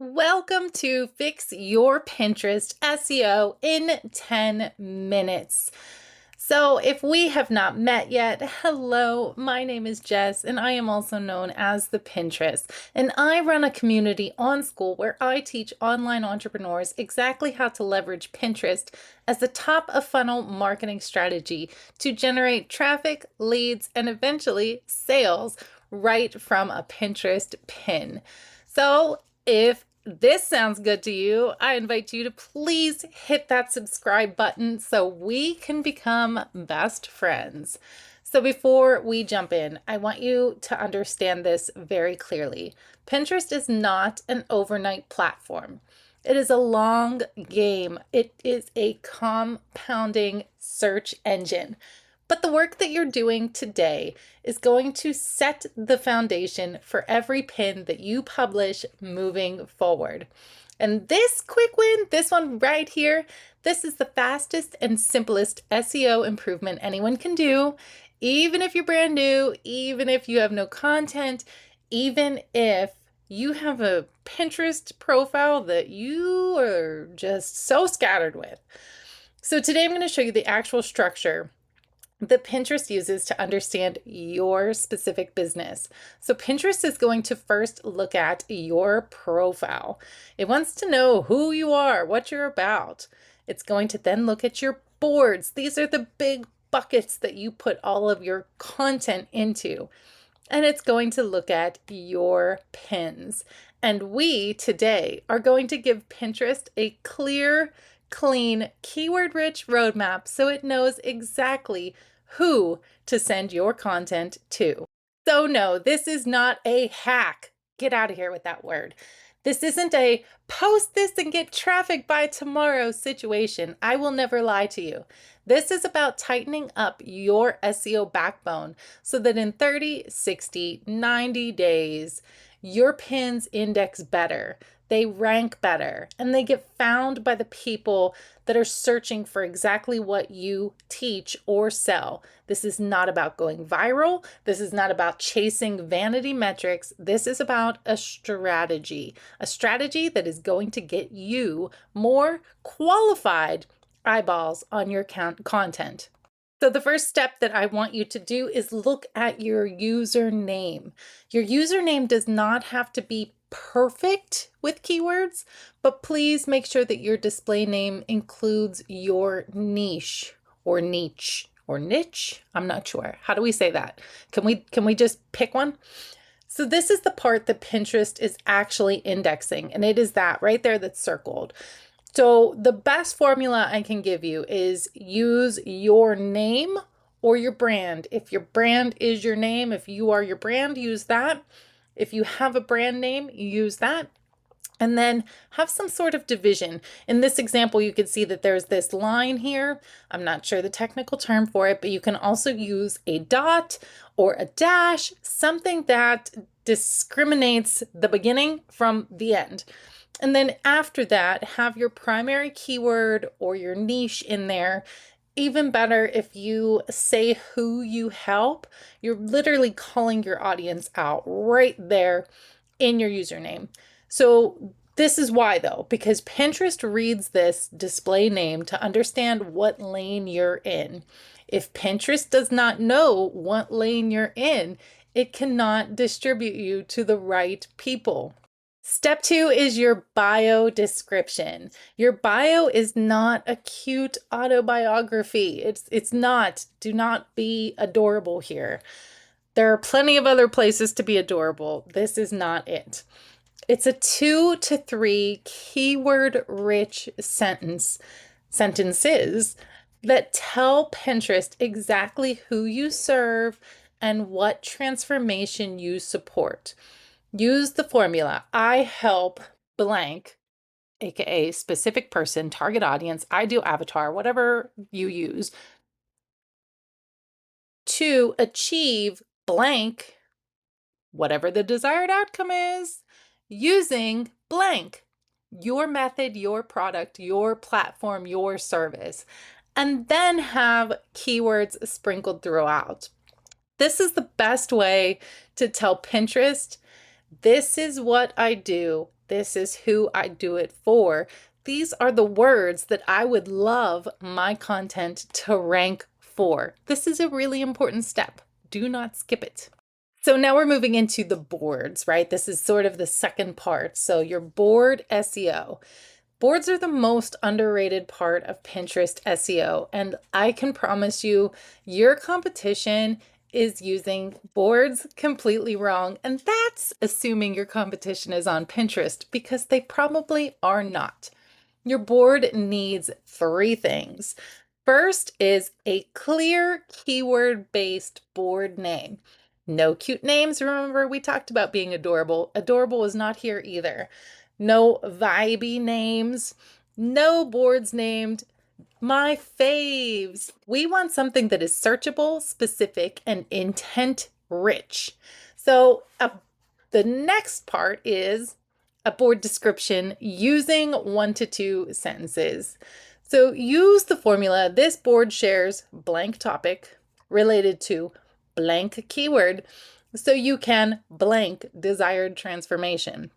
Welcome to Fix Your Pinterest SEO in 10 minutes. So, if we have not met yet, hello, my name is Jess, and I am also known as the Pinterest. And I run a community on School where I teach online entrepreneurs exactly how to leverage Pinterest as the top of funnel marketing strategy to generate traffic, leads, and eventually sales right from a Pinterest pin. So, if this sounds good to you, I invite you to please hit that subscribe button so we can become best friends. So before we jump in, I want you to understand this very clearly. Pinterest is not an overnight platform. It is a long game. It is a compounding search engine. But the work that you're doing today is going to set the foundation for every pin that you publish moving forward. And this quick win, this one right here, this is the fastest and simplest SEO improvement anyone can do, even if you're brand new, even if you have no content, even if you have a Pinterest profile that you are just so scattered with. So today I'm going to show you the actual structure that Pinterest uses to understand your specific business. So Pinterest is going to first look at your profile. It wants to know who you are, what you're about. It's going to then look at your boards. These are the big buckets that you put all of your content into. And it's going to look at your pins. And we today are going to give Pinterest a clear, clean, keyword-rich roadmap so it knows exactly who to send your content to. So no, this is not a hack. Get out of here with that word. This isn't a post this and get traffic by tomorrow situation. I will never lie to you. This is about tightening up your SEO backbone so that in 30, 60, 90 days, your pins index better, they rank better, and they get found by the people that are searching for exactly what you teach or sell. This is not about going viral. This is not about chasing vanity metrics. This is about a strategy that is going to get you more qualified eyeballs on your content. So the first step that I want you to do is look at your username. Your username does not have to be perfect with keywords, but please make sure that your display name includes your niche or niche or niche. I'm not sure. How do we say that? Can we just pick one? So this is the part that Pinterest is actually indexing, and it is that right there that's circled. So the best formula I can give you is use your name or your brand. If your brand is your name, if you are your brand, use that. If you have a brand name, use that. And then have some sort of division. In this example, you can see that there's this line here. I'm not sure the technical term for it, but you can also use a dot or a dash, something that discriminates the beginning from the end. And then after that, have your primary keyword or your niche in there. Even better if you say who you help, you're literally calling your audience out right there in your username. So this is why though, because Pinterest reads this display name to understand what lane you're in. If Pinterest does not know what lane you're in, it cannot distribute you to the right people. Step 2 is your bio description. Your bio is not a cute autobiography. It's not. Do not be adorable here. There are plenty of other places to be adorable. This is not it. It's a 2 to 3 keyword-rich sentences that tell Pinterest exactly who you serve and what transformation you support. Use the formula, I help blank, aka specific person, target audience, ideal avatar, whatever you use, to achieve blank, whatever the desired outcome is, using blank, your method, your product, your platform, your service, and then have keywords sprinkled throughout. This is the best way to tell Pinterest, this is what I do. This is who I do it for. These are the words that I would love my content to rank for. This is a really important step. Do not skip it. So now we're moving into the boards, right? This is sort of the second part. So your board SEO. Boards are the most underrated part of Pinterest SEO, and I can promise you your competition is using boards completely wrong, and that's assuming your competition is on Pinterest because they probably are not. Your board needs 3 things. First is a clear keyword-based board name. No cute names. Remember, we talked about being adorable. Adorable is not here either. No vibey names. No boards named my faves. We want something that is searchable, specific, and intent rich. So the next part is a board description using 1 to 2 sentences. So use the formula, this board shares blank topic related to blank keyword, so you can blank desired transformation.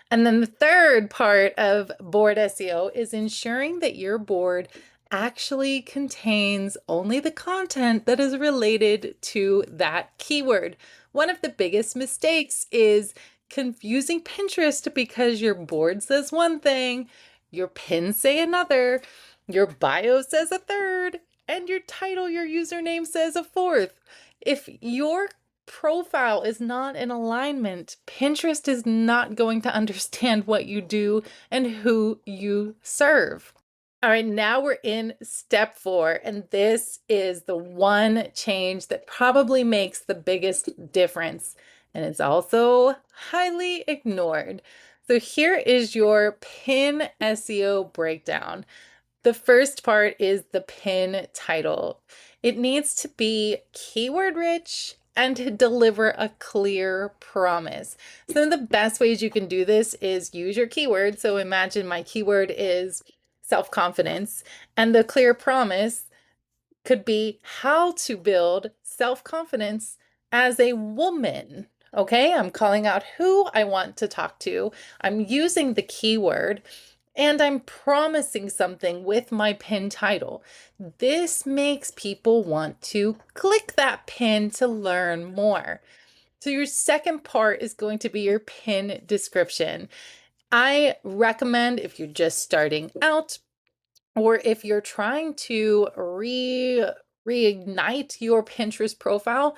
And then the third part of board SEO is ensuring that your board actually contains only the content that is related to that keyword. One of the biggest mistakes is confusing Pinterest because your board says one thing, your pins say another, your bio says a third, and your title, your username says a fourth. If your profile is not in alignment, Pinterest is not going to understand what you do and who you serve. All right, now we're in step 4, and this is the one change that probably makes the biggest difference, and it's also highly ignored. So here is your pin SEO breakdown. The first part is the pin title. It needs to be keyword rich and to deliver a clear promise. Some of the best ways you can do this is use your keyword. So imagine my keyword is self-confidence, and the clear promise could be how to build self-confidence as a woman. Okay, I'm calling out who I want to talk to. I'm using the keyword, and I'm promising something with my pin title. This makes people want to click that pin to learn more. So your second part is going to be your pin description. I recommend, if you're just starting out, or if you're trying to reignite your Pinterest profile,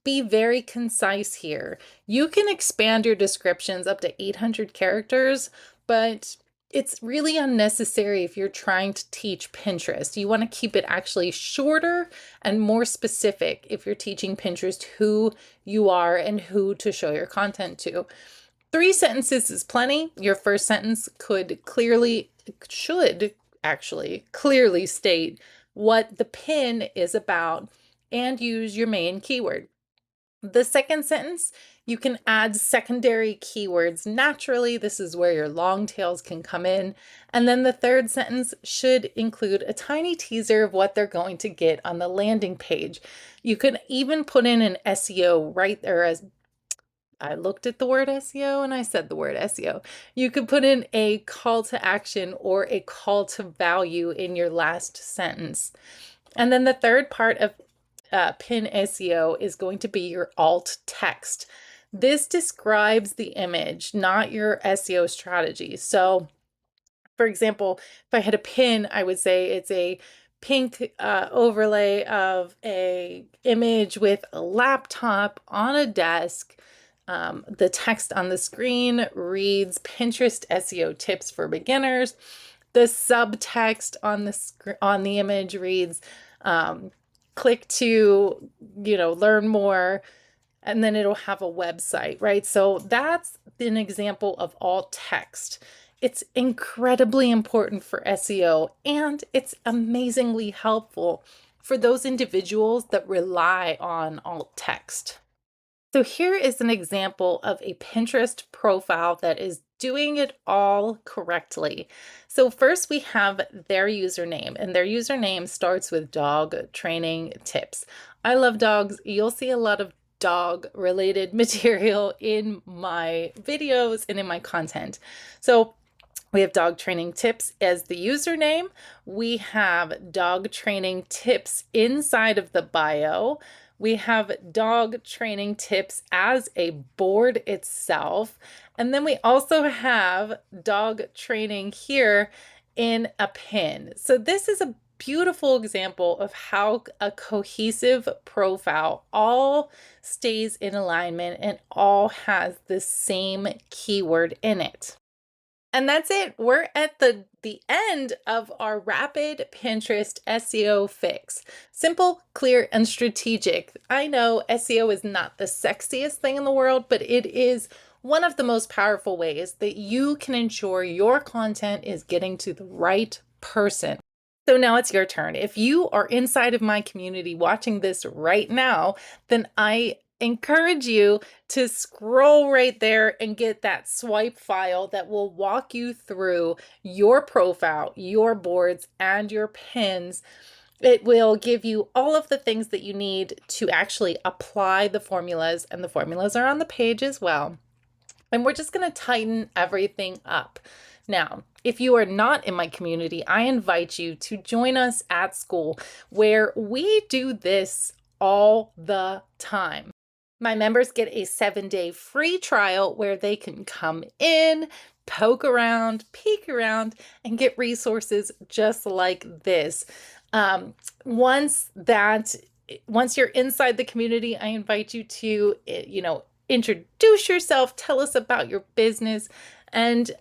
be very concise here. You can expand your descriptions up to 800 characters, but it's really unnecessary if you're trying to teach Pinterest. You want to keep it actually shorter and more specific if you're teaching Pinterest who you are and who to show your content to. 3 sentences is plenty. Your first sentence should actually clearly state what the pin is about and use your main keyword. The second sentence, you can add secondary keywords naturally. This is where your long tails can come in. And then the third sentence should include a tiny teaser of what they're going to get on the landing page. You can even put in an SEO right there. As I looked at the word SEO and I said the word SEO. You could put in a call to action or a call to value in your last sentence. And then the third part of pin SEO is going to be your alt text. This describes the image, not your SEO strategy. So, for example, if I had a pin, I would say it's a pink overlay of a image with a laptop on a desk. The text on the screen reads Pinterest SEO tips for beginners. The subtext on the image reads click to, learn more, and then it'll have a website, right? So that's an example of alt text. It's incredibly important for SEO, and it's amazingly helpful for those individuals that rely on alt text. So here is an example of a Pinterest profile that is doing it all correctly. So first we have their username, and their username starts with dog training tips. I love dogs. You'll see a lot of dog related material in my videos and in my content. So we have dog training tips as the username. We have dog training tips inside of the bio. We have dog training tips as a board itself. And then we also have dog training here in a pin. So this is a beautiful example of how a cohesive profile all stays in alignment and all has the same keyword in it. And that's it. We're at the end of our rapid Pinterest SEO fix. Simple, clear, and strategic. I know SEO is not the sexiest thing in the world, but it is one of the most powerful ways that you can ensure your content is getting to the right person. So now it's your turn. If you are inside of my community watching this right now, then I encourage you to scroll right there and get that swipe file that will walk you through your profile, your boards, and your pins. It will give you all of the things that you need to actually apply the formulas, and the formulas are on the page as well. And we're just going to tighten everything up. Now, if you are not in my community, I invite you to join us at school where we do this all the time. My members get a 7-day free trial where they can come in, poke around, peek around, and get resources just like this. Once you're inside the community, I invite you to, introduce yourself, tell us about your business, and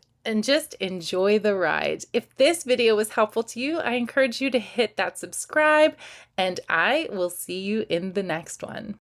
just enjoy the ride. If this video was helpful to you, I encourage you to hit that subscribe, and I will see you in the next one.